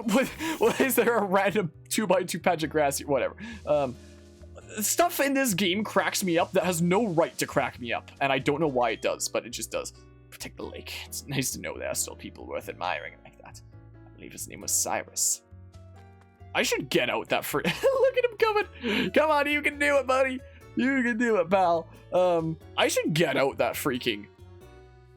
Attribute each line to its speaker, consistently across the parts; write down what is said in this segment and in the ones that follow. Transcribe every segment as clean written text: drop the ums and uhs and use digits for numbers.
Speaker 1: What is there a random 2x2 patch of grass? Whatever. Stuff in this game cracks me up that has no right to crack me up, and I don't know why it does, but it just does. Protect the lake. It's nice to know there are still people worth admiring like that. I believe his name was Cyrus. I should get out that free. Look at him coming. Come on, you can do it, buddy. You can do it, pal. I should get out that freaking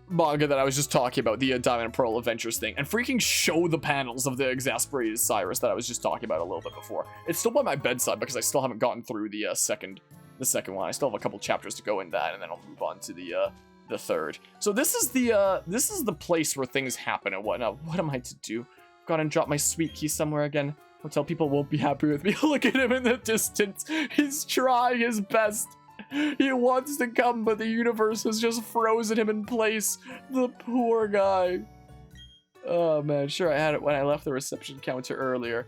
Speaker 1: manga that I was just talking about, the Diamond and Pearl Adventures thing, and freaking show the panels of the exasperated Cyrus that I was just talking about a little bit before. It's still by my bedside because I still haven't gotten through the second one. I still have a couple chapters to go in that, and then I'll move on to the third. So this is the place where things happen and whatnot. What am I to do? Gone and dropped my sweet key somewhere again. Hotel people won't be happy with me. Look at him in the distance. He's trying his best. He wants to come, but the universe has just frozen him in place. The poor guy. Oh man, sure I had it when I left the reception counter earlier.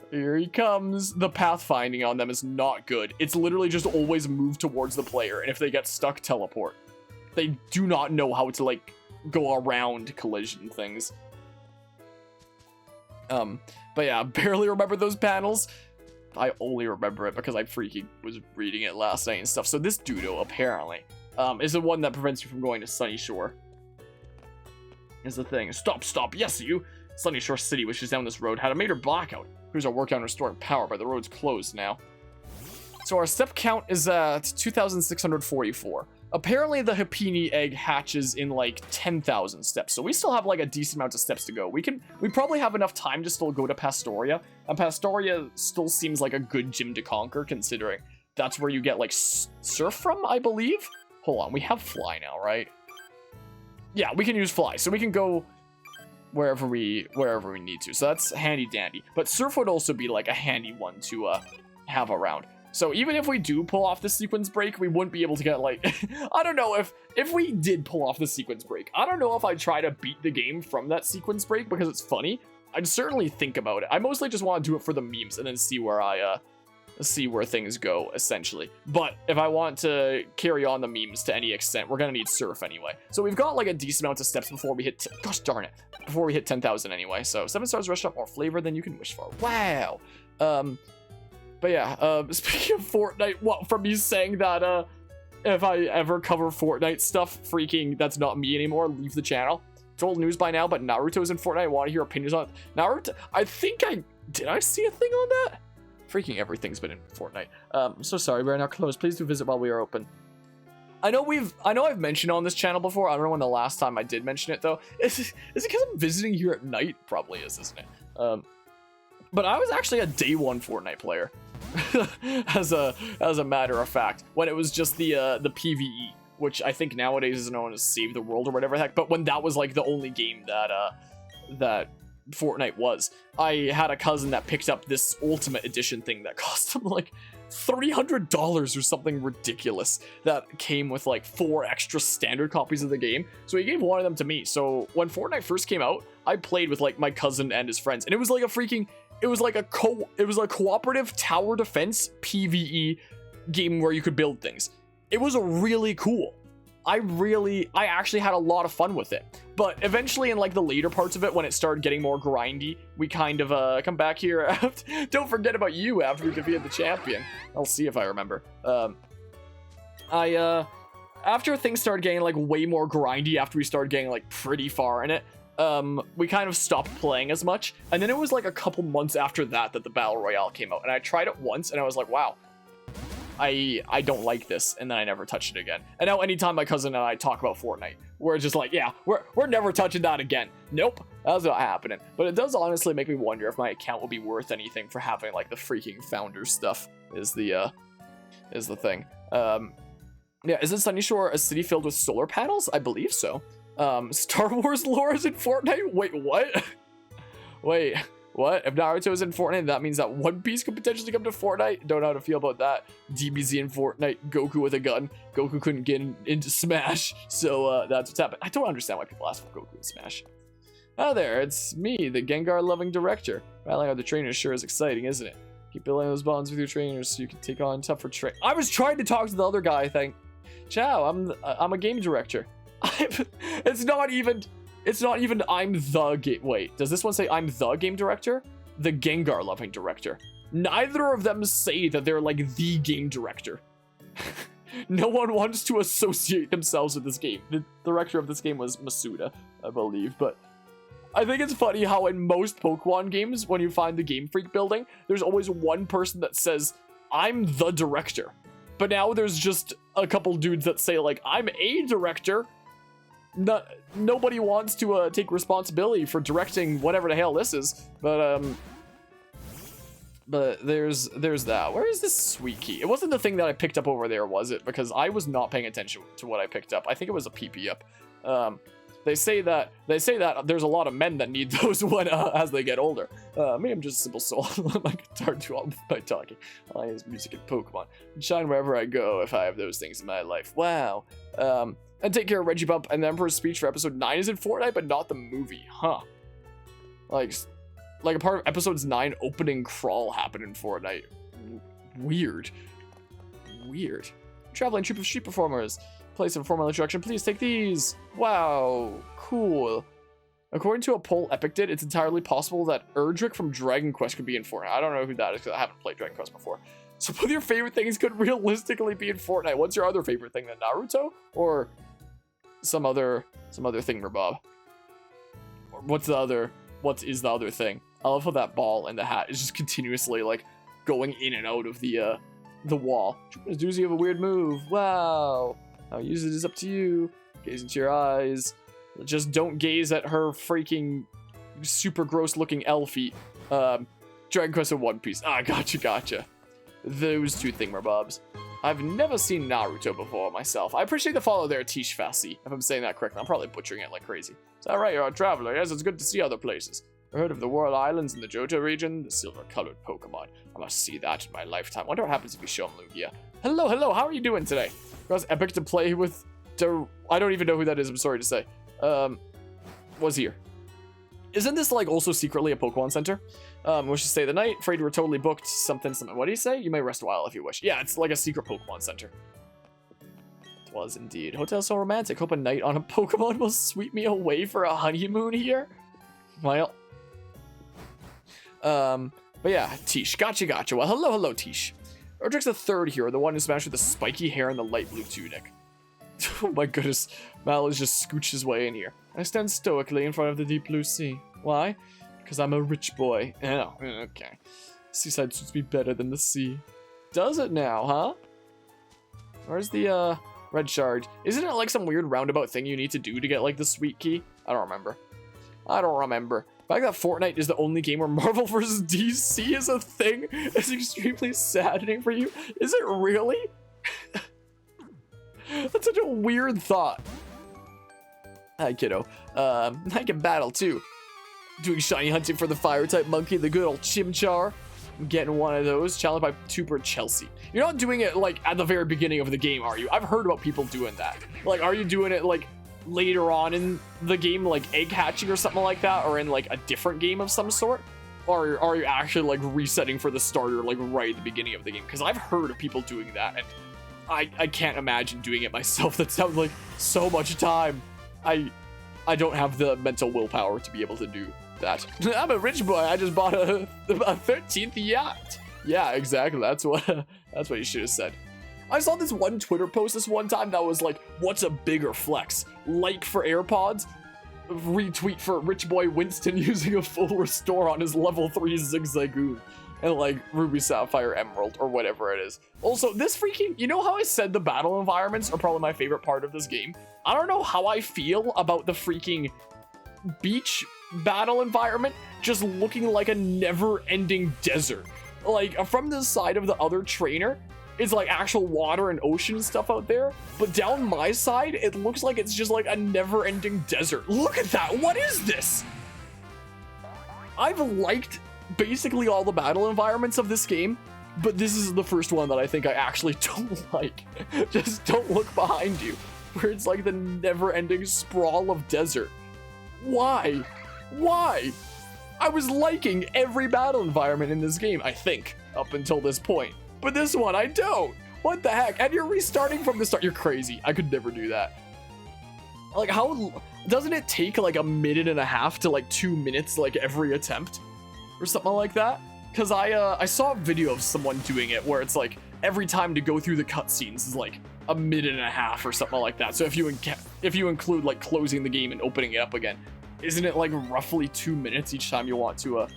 Speaker 1: Here he comes. The pathfinding on them is not good. It's literally just always move towards the player, and if they get stuck, teleport. They do not know how to, like, go around collision things. But yeah, I barely remember those panels. I only remember it because I freaking was reading it last night and stuff. So this Dudo, apparently, is the one that prevents you from going to Sunny Shore. Is the thing. Stop, yes you! Sunny Shore City, which is down this road, had a major blackout. Crews are working on restoring power, but the road's closed now. So our step count is at 2,644. Apparently the Hapini egg hatches in like 10,000 steps, so we still have like a decent amount of steps to go. We probably have enough time to still go to Pastoria, and Pastoria still seems like a good gym to conquer, considering that's where you get like surf from, I believe. Hold on, we have fly now, right? Yeah, we can use fly, so we can go wherever we need to. So that's handy dandy. But surf would also be like a handy one to have around. So even if we do pull off the sequence break, we wouldn't be able to get, like, I don't know if we did pull off the sequence break. I don't know if I'd try to beat the game from that sequence break because it's funny. I'd certainly think about it. I mostly just want to do it for the memes and then see where things go, essentially. But if I want to carry on the memes to any extent, we're gonna need surf anyway. So we've got like a decent amount of steps before we hit, gosh darn it, before we hit 10,000 anyway. So 7 stars restaurant, more flavor than you can wish for. Wow. But yeah, speaking of Fortnite, what, from me saying that, if I ever cover Fortnite stuff, freaking, that's not me anymore, leave the channel. It's old news by now, but Naruto's in Fortnite. I want to hear opinions on it. Naruto, did I see a thing on that? Freaking everything's been in Fortnite. I'm so sorry, we're now closed. Please do visit while we are open. I know I've mentioned it on this channel before. I don't know when the last time I did mention it, though. Is it because I'm visiting here at night? Probably is, isn't it? But I was actually a day one Fortnite player. as a matter of fact, when it was just the PvE, which I think nowadays is known as Save the World or whatever the heck, but when that was like the only game that Fortnite was, I had a cousin that picked up this Ultimate Edition thing that cost him like $300 or something ridiculous, that came with like 4 extra standard copies of the game. So he gave one of them to me. So when Fortnite first came out, I played with like my cousin and his friends, and it was like a cooperative tower defense PvE game where you could build things. It was really cool. I actually had a lot of fun with it. But eventually in like the later parts of it, when it started getting more grindy, we kind of come back here. Don't forget about you after we defeated the champion. I'll see if I remember. After things started getting like way more grindy, after we started getting like pretty far in it, we kind of stopped playing as much. And then it was like a couple months after that the Battle Royale came out. And I tried it once and I was like, wow, I don't like this. And then I never touched it again. And now anytime my cousin and I talk about Fortnite, we're just like, yeah, we're never touching that again. Nope, that's not happening. But it does honestly make me wonder if my account will be worth anything for having like the freaking founder stuff is the thing. Yeah, isn't Sunny Shore a city filled with solar panels? I believe so. Star Wars lore is in Fortnite? Wait, what? Wait, what? If Naruto is in Fortnite, that means that One Piece could potentially come to Fortnite? Don't know how to feel about that. DBZ in Fortnite, Goku with a gun. Goku couldn't get into Smash, so that's what's happened. I don't understand why people ask for Goku in Smash. Hi there, it's me, the Gengar-loving director. Battling out the trainers sure is exciting, isn't it? Keep building those bonds with your trainers so you can take on tougher I was trying to talk to the other guy, I think. Ciao, I'm a game director. It's not even I'm the game. Wait, does this one say I'm the game director? the Gengar loving director. Neither of them say that they're like the game director. No one wants to associate themselves with this game. The director of this game was Masuda, I believe, but I think it's funny how in most Pokemon games, when you find the Game Freak building, there's always one person that says, I'm the director. But now there's just a couple dudes that say, like, I'm a director. Nobody wants to take responsibility for directing whatever the hell this is. But there's that. Where is this sweet key? It wasn't the thing that I picked up over there, was it? Because I was not paying attention to what I picked up. I think it was a PP up. They say that there's a lot of men that need those when as they get older. Me, I'm just a simple soul. My guitar do all by talking. I use music and Pokemon. Shine wherever I go if I have those things in my life. Wow. And take care of Reggie Bump and the Emperor's Speech for episode 9 is in Fortnite, but not the movie, huh? Like a part of episode's 9 opening crawl happened in Fortnite. Weird. Traveling troupe of street performers. Place of formal introduction. Please take these. Wow, cool. According to a poll Epic did, it's entirely possible that Erdrick from Dragon Quest could be in Fortnite. I don't know who that is because I haven't played Dragon Quest before. So both your favorite things could realistically be in Fortnite. What's your other favorite thing then? Naruto or some other thingamabob? Or what is the other thing? I love how that ball and the hat is just continuously like going in and out of the wall. Doozy, you have a weird move. Wow. How you use it is up to you. Gaze into your eyes. Just don't gaze at her freaking super gross looking L feet. Dragon Quest and One Piece. Ah, gotcha. Those two thingamabobs. I've never seen Naruto before myself. I appreciate the follow there, Tish Fassi. If I'm saying that correctly, I'm probably butchering it like crazy. Is that right? You're a traveler. Yes, it's good to see other places. I heard of the World Islands in the Johto region, the silver-colored Pokemon. I must see that in my lifetime. Wonder what happens if you show him Lugia. Hello, how are you doing today? It was epic to play with... I don't even know who that is, I'm sorry to say. Was here. Isn't this, like, also secretly a Pokemon Center? Wish to stay the night. Afraid we're totally booked. Something. What do you say? You may rest a while if you wish. Yeah, it's like a secret Pokemon Center. It was indeed. Hotel so romantic. Hope a night on a Pokemon will sweep me away for a honeymoon here. Well... but yeah, Tish. Gotcha. Well, hello, Tish. Erdrick's the third hero, the one who smashed with the spiky hair and the light blue tunic. Oh my goodness, Mal has just scooched his way in here. I stand stoically in front of the deep blue sea. Why? Because I'm a rich boy. Oh, okay. Seaside suits me better than the sea. Does it now, huh? Where's the, red shard? Isn't it like some weird roundabout thing you need to do to get, like, the sweet key? I don't remember. The fact that Fortnite is the only game where Marvel vs. DC is a thing is extremely saddening for you. Is it really? That's such a weird thought. Hi, kiddo. I can battle, too. Doing shiny hunting for the fire-type monkey, the good old Chimchar. I'm getting one of those, challenged by Tuber Chelsea. You're not doing it, like, at the very beginning of the game, are you? I've heard about people doing that. Like, are you doing it, like... later on in the game, like egg hatching or something like that, or in like a different game of some sort? Or are you actually like resetting for the starter like right at the beginning of the game? Because I've heard of people doing that, and I can't imagine doing it myself. That sounds like so much time. I don't have the mental willpower to be able to do that. I'm a rich boy. I just bought a 13th yacht. Yeah, exactly. That's what you should have said. I saw this one Twitter post this one time that was like, what's a bigger flex? Like for AirPods? Retweet for Rich Boy Winston using a full restore on his level 3 Zigzagoon. And like Ruby Sapphire Emerald or whatever it is. Also, this freaking, you know how I said the battle environments are probably my favorite part of this game? I don't know how I feel about the freaking beach battle environment just looking like a never-ending desert. Like, from the side of the other trainer, it's like actual water and ocean and stuff out there, but down my side, it looks like it's just like a never-ending desert. Look at that! What is this? I've liked basically all the battle environments of this game, but this is the first one that I think I actually don't like. Just don't look behind you, where it's like the never-ending sprawl of desert. Why? Why? I was liking every battle environment in this game, I think, up until this point. But this one, I don't. What the heck? And you're restarting from the start. You're crazy. I could never do that. Like, how... doesn't it take, like, a minute and a half to, like, 2 minutes, like, every attempt? or something like that. Because I saw a video of someone doing it where it's like every time to go through the cutscenes is like a minute and a half or something like that. So if you include like closing the game and opening it up again, isn't it like roughly 2 minutes each time you want to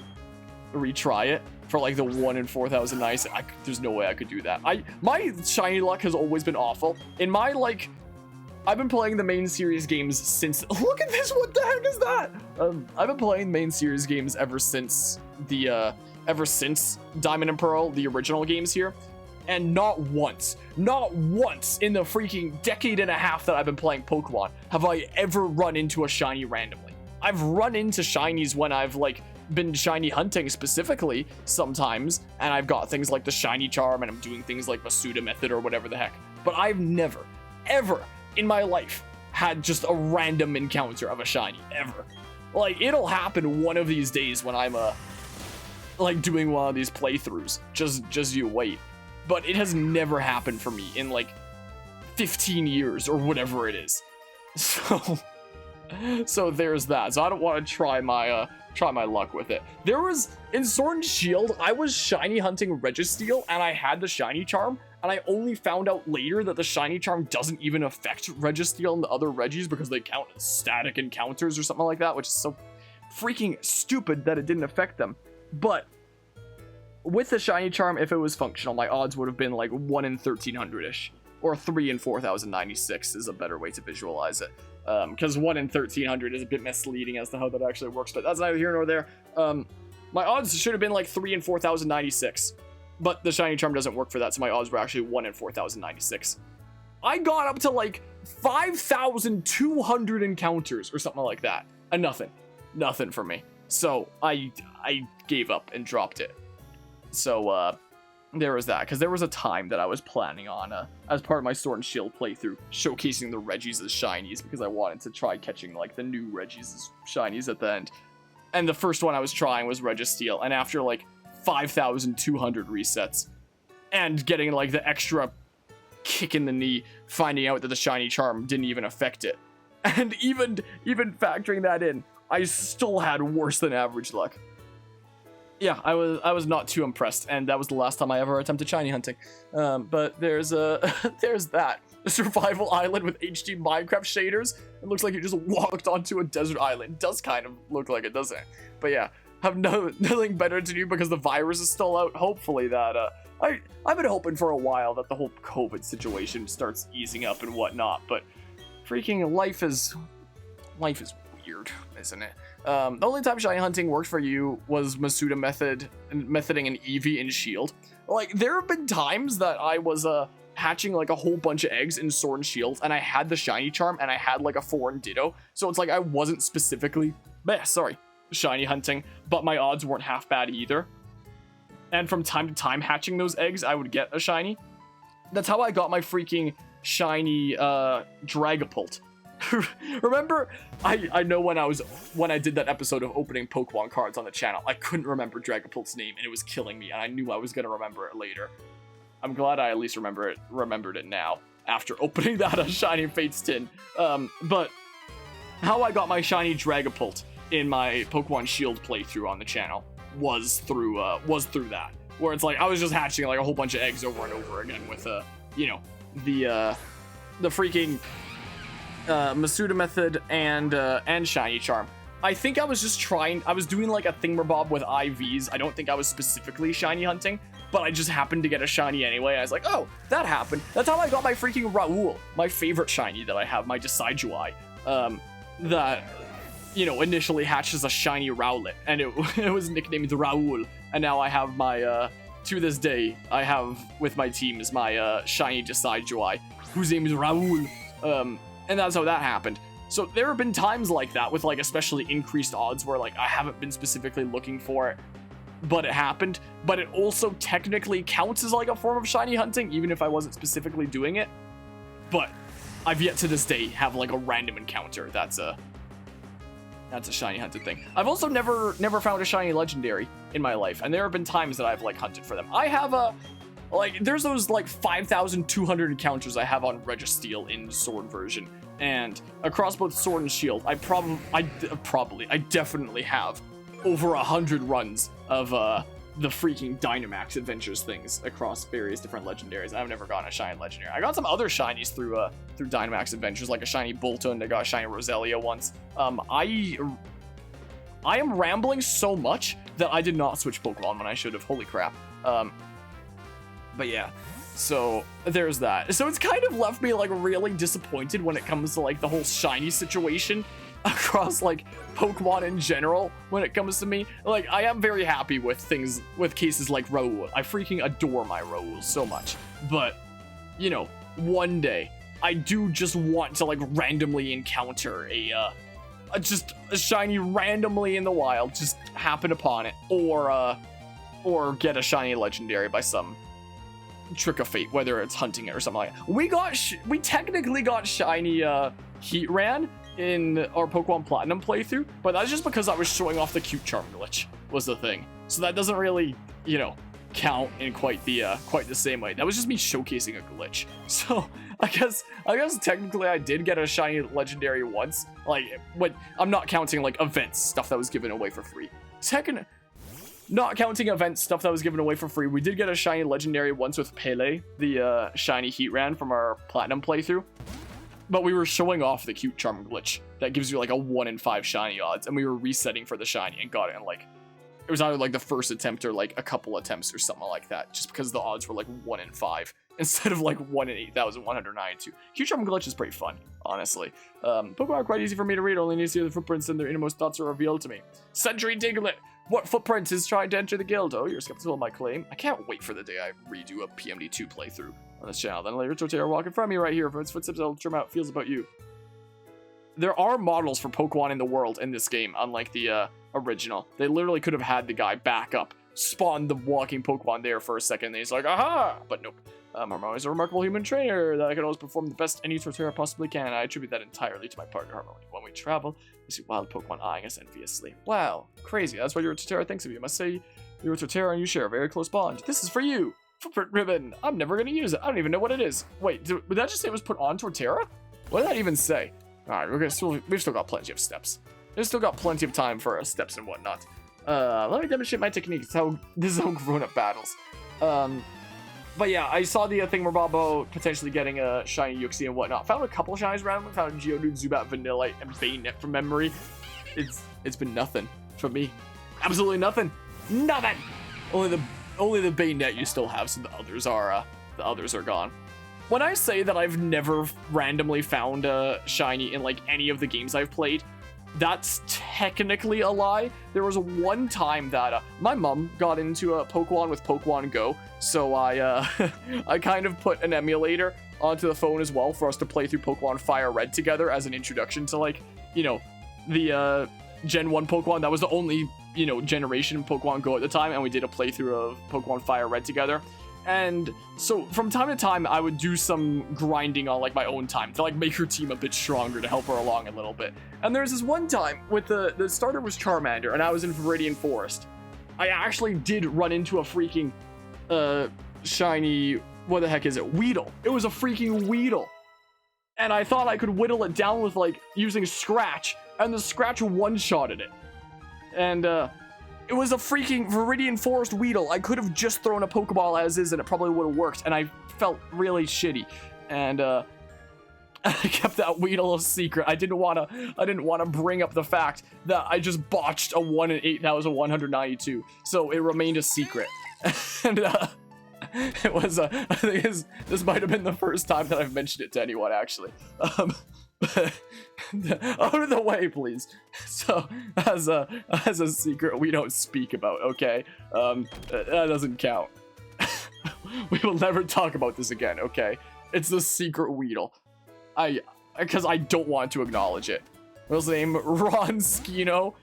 Speaker 1: retry it for like the 1 in 4,000 nice? There's no way I could do that. My shiny luck has always been awful. In my like, I've been playing the main series games since. Look at this! What the heck is that? I've been playing main series games ever since Diamond and Pearl, the original games here, and not once in the freaking decade and a half that I've been playing Pokemon have I ever run into a shiny randomly. I've run into shinies when I've like been shiny hunting specifically sometimes, and I've got things like the shiny charm and I'm doing things like Masuda method or whatever the heck, but I've never ever in my life had just a random encounter of a shiny ever. Like, it'll happen one of these days when I'm like doing one of these playthroughs, just you wait. But it has never happened for me in like 15 years or whatever it is. So there's that. So I don't want to try my luck with it. There was in Sword and Shield, I was shiny hunting Registeel and I had the shiny charm, and I only found out later that the shiny charm doesn't even affect Registeel and the other Regis because they count as static encounters or something like that, which is so freaking stupid that it didn't affect them. But with the shiny charm, if it was functional, my odds would have been like 1 in 1,300-ish, or 3 in 4,096 is a better way to visualize it. Because 1 in 1,300 is a bit misleading as to how that actually works, but that's neither here nor there. My odds should have been like 3 in 4,096, but the shiny charm doesn't work for that, so my odds were actually 1 in 4,096. I got up to like 5,200 encounters or something like that, and nothing for me. So I gave up and dropped it. So there was that, because there was a time that I was planning on, as part of my Sword and Shield playthrough, showcasing the Regis as shinies, because I wanted to try catching like the new Regis as shinies at the end. And the first one I was trying was Registeel, and after like 5,200 resets, and getting like the extra kick in the knee, finding out that the shiny charm didn't even affect it. And even factoring that in, I still had worse than average luck. Yeah, I was not too impressed, and that was the last time I ever attempted shiny hunting. But there's there's that. A survival island with HD Minecraft shaders. It looks like you just walked onto a desert island. It does kind of look like it, doesn't it? But yeah, have nothing better to do because the virus is still out. Hopefully that I've been hoping for a while that the whole COVID situation starts easing up and whatnot. But freaking life is weird, isn't it? The only time shiny hunting worked for you was Masuda methoding an Eevee in Shield. Like, there have been times that I was hatching like a whole bunch of eggs in Sword and Shield, and I had the shiny charm, and I had like a foreign Ditto, so it's like I wasn't specifically shiny hunting, but my odds weren't half bad either. And from time to time hatching those eggs, I would get a shiny. That's how I got my freaking shiny Dragapult. Remember, I know when I did that episode of opening Pokemon cards on the channel, I couldn't remember Dragapult's name, and it was killing me, and I knew I was gonna remember it later. I'm glad I at least remembered it now after opening that shiny Fates tin. But how I got my shiny Dragapult in my Pokemon Shield playthrough on the channel was through that, where it's like I was just hatching like a whole bunch of eggs over and over again with you know, the freaking Masuda method and shiny charm. I think I was doing like a thingamabob with IVs. I don't think I was specifically shiny hunting, but I just happened to get a shiny anyway. I was like, oh, that happened. That's how I got my freaking Raoul, my favorite shiny that I have, my Decidueye, that, you know, initially hatched as a shiny Rowlet, and it was nicknamed Raoul, and now I have my, to this day, I have with my team is my shiny Decidueye, whose name is Raoul, and that's how that happened. So there have been times like that with like especially increased odds where like I haven't been specifically looking for it, but it happened. But it also technically counts as like a form of shiny hunting, even if I wasn't specifically doing it. But I've yet to this day have like a random encounter that's a shiny hunted thing. I've also never found a shiny legendary in my life, and there have been times that I've like hunted for them. I have there's those like 5,200 encounters I have on Registeel in Sword version, and across both Sword and Shield, I definitely have over 100 runs of the freaking Dynamax Adventures things across various different legendaries. I've never gotten a shiny legendary. I got some other shinies through Dynamax Adventures, like a shiny Bolton. I got a shiny Roselia once. I am rambling so much that I did not switch Pokemon when I should have. Holy crap. But yeah, so there's that. So it's kind of left me like really disappointed when it comes to like the whole shiny situation across like Pokemon in general. When it comes to me, like, I am very happy with things, with cases like Raoul. I freaking adore my Raoul so much, but you know, one day I do just want to like randomly encounter just a shiny randomly in the wild, just happen upon it, or get a shiny legendary by some trick of fate, whether it's hunting it or something like that. We technically got shiny Heatran in our Pokemon Platinum playthrough, but that's just because I was showing off the cute charm glitch was the thing. So that doesn't really, you know, count in quite the same way. That was just me showcasing a glitch. So I guess technically I did get a shiny legendary once. Like, but I'm not counting like events, stuff that was given away for free. Not counting events, stuff that was given away for free, we did get a shiny legendary once with Pele, the shiny Heatran from our Platinum playthrough. But we were showing off the cute charm glitch that gives you like a 1 in 5 shiny odds, and we were resetting for the shiny and got it in like, it was either like the first attempt or like a couple attempts or something like that, just because the odds were like 1 in 5 instead of like 1 in 8,192. Cute charm glitch is pretty fun, honestly. Pokemon are quite easy for me to read, only need to see the footprints and their innermost thoughts are revealed to me. Century Diglett! What footprint is trying to enter the guild? Oh, you're skeptical of my claim? I can't wait for the day I redo a PMD2 playthrough on this channel. Then later, Torterra walk in front of me right here. From its footsteps, I'll determine how it feels about you. There are models for Pokemon in the world in this game, unlike the original. They literally could have had the guy back up, spawn the walking Pokemon there for a second, and he's like, aha! But nope. Harmony is a remarkable human trainer that I can always perform the best any Torterra possibly can. I attribute that entirely to my partner, Harmony. When we travel, we see wild Pokemon eyeing us enviously. Wow, crazy. That's what your Torterra thinks of you. I must say, you're a Torterra and you share a very close bond. This is for you. Footprint ribbon. I'm never going to use it. I don't even know what it is. Wait, did that just say it was put on Torterra? What did that even say? Alright, we've still got plenty of steps. We've still got plenty of time for steps and whatnot. Let me demonstrate my technique. This is how grown-up battles. But yeah, I saw the thing where Bobo potentially getting a shiny Uxie and whatnot. Found a couple shinies around. Found Geodude, Zubat, Vanillite, and Bayonet from memory. It's been nothing for me. Absolutely nothing. Nothing. Only the Bayonet you still have, so the others are gone. When I say that I've never randomly found a shiny in like any of the games I've played, that's technically a lie. There was one time that my mom got into a Pokemon with Pokemon Go, so I I kind of put an emulator onto the phone as well for us to play through Pokemon Fire Red together as an introduction to, like, you know, the Gen 1 Pokemon. That was the only, you know, generation of Pokemon Go at the time, and we did a playthrough of Pokemon Fire Red together. And so from time to time, I would do some grinding on like my own time to like make her team a bit stronger to help her along a little bit. And there's this one time with the starter was Charmander and I was in Viridian Forest. I actually did run into a freaking shiny, what the heck is it? Weedle. It was a freaking Weedle. And I thought I could whittle it down with like using Scratch, and the Scratch one-shotted it. And it was a freaking Viridian Forest Weedle. I could have just thrown a Pokeball as is and it probably would have worked, and I felt really shitty. And I kept that Weedle a secret. I didn't want to bring up the fact that I just botched a 1 in 8,192. So it remained a secret. And it was I think this might have been the first time that I've mentioned it to anyone, actually. Out of the way, please. So as a secret we don't speak about, okay? That doesn't count. We will never talk about this again, okay? It's the secret Weedle. Because I don't want to acknowledge it. What was the name? Ron Skino.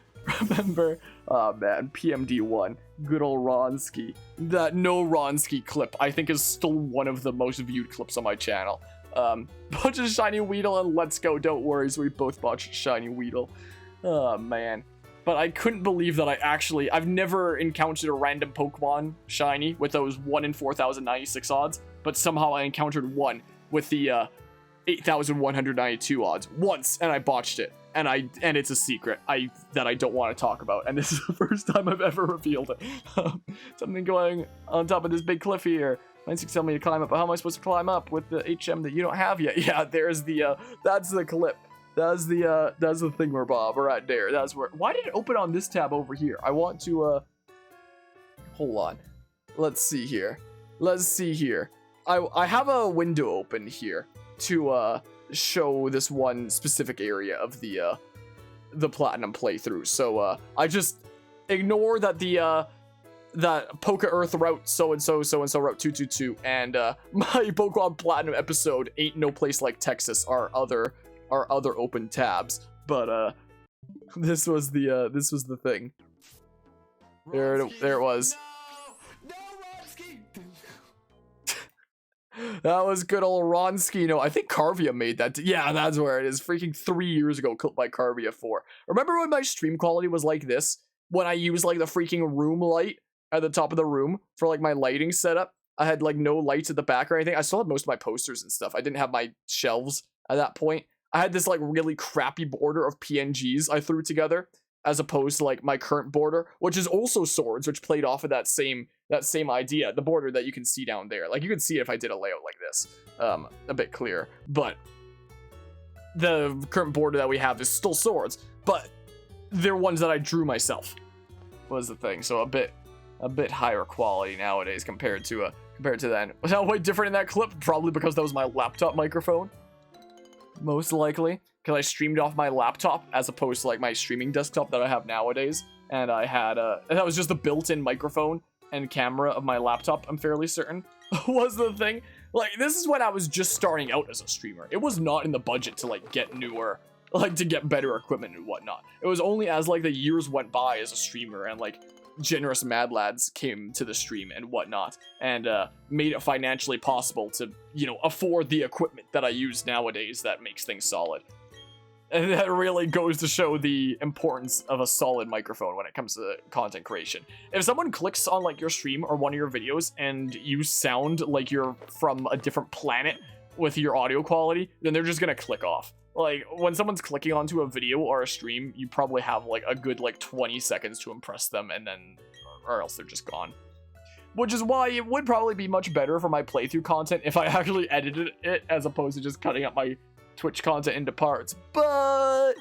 Speaker 1: Remember? Oh man, PMD1. Good old Ronski. That no Ronski clip, I think, is still one of the most viewed clips on my channel. Bunch of shiny Weedle and let's go, don't worry, so we both botched shiny Weedle. Oh man. But I couldn't believe that I've never encountered a random Pokemon shiny with those 1 in 4,096 odds, but somehow I encountered one with the 8,192 odds once, and I botched it. and it's a secret that I don't want to talk about, and this is the first time I've ever revealed it. Something going on top of this big cliff here. Mine's tell me to climb up, but how am I supposed to climb up with the HM that you don't have yet? Yeah, there's the that's the clip. That's the thingamabob right there. That's where. Why did it open on this tab over here? I want to hold on. Let's see here. I have a window open here to show this one specific area of the platinum playthrough. So I just ignore that that Poke Earth route so and so route 222 and my Pokemon Platinum episode Ain't No Place Like Texas are other open tabs. But this was the thing. There it was. That was good old Ronski. No, I think Carvia made that. Yeah, that's where it is. Freaking 3 years ago, clipped by Carvia 4. Remember when my stream quality was like this? When I used like the freaking room light at the top of the room for like my lighting setup? I had like no lights at the back or anything. I still had most of my posters and stuff. I didn't have my shelves at that point. I had this like really crappy border of PNGs I threw together, as opposed to like my current border, which is also swords, which played off of that same idea, the border that you can see down there. Like you can see it if I did a layout like this, a bit clearer. But the current border that we have is still swords, but they're ones that I drew myself. Was the thing. So a bit higher quality nowadays compared to then. Was that way different in that clip? Probably because that was my laptop microphone. Most likely, because I streamed off my laptop as opposed to like my streaming desktop that I have nowadays, and I had and that was just the built-in microphone and camera of my laptop. I'm fairly certain was the thing. Like this is when I was just starting out as a streamer. It was not in the budget to like get newer, like to get better equipment and whatnot. It was only as like the years went by as a streamer and like generous mad lads came to the stream and whatnot and made it financially possible to, you know, afford the equipment that I use nowadays that makes things solid. And that really goes to show the importance of a solid microphone when it comes to content creation. If someone clicks on like your stream or one of your videos and you sound like you're from a different planet with your audio quality, then they're just gonna click off. Like when someone's clicking onto a video or a stream, you probably have like a good like 20 seconds to impress them, and then or else they're just gone. Which is why it would probably be much better for my playthrough content if I actually edited it as opposed to just cutting up my Twitch content into parts. But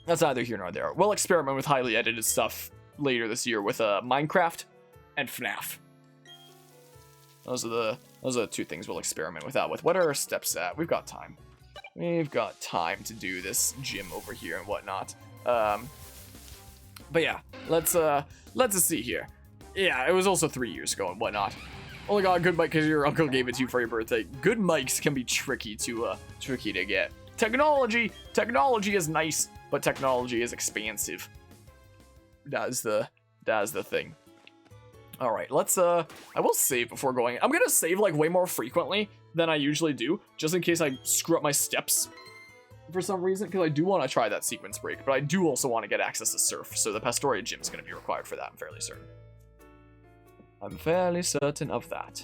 Speaker 1: that's neither here nor there. We'll experiment with highly edited stuff later this year with Minecraft and FNAF. Those are the two things we'll experiment with that with. What are our steps at? We've got time. We've got time to do this gym over here and whatnot. But yeah, let's see here. Yeah, it was also 3 years ago and whatnot. Only got a good mic because your uncle gave it to you for your birthday. Good mics can be tricky to get. Technology is nice, but technology is expansive. That's the thing. All right, let's I will save before going. I'm gonna save like way more frequently than I usually do, just in case I screw up my steps for some reason, because I do want to try that sequence break, but I do also want to get access to Surf, so the Pastoria gym is going to be required for that. I'm fairly certain of that.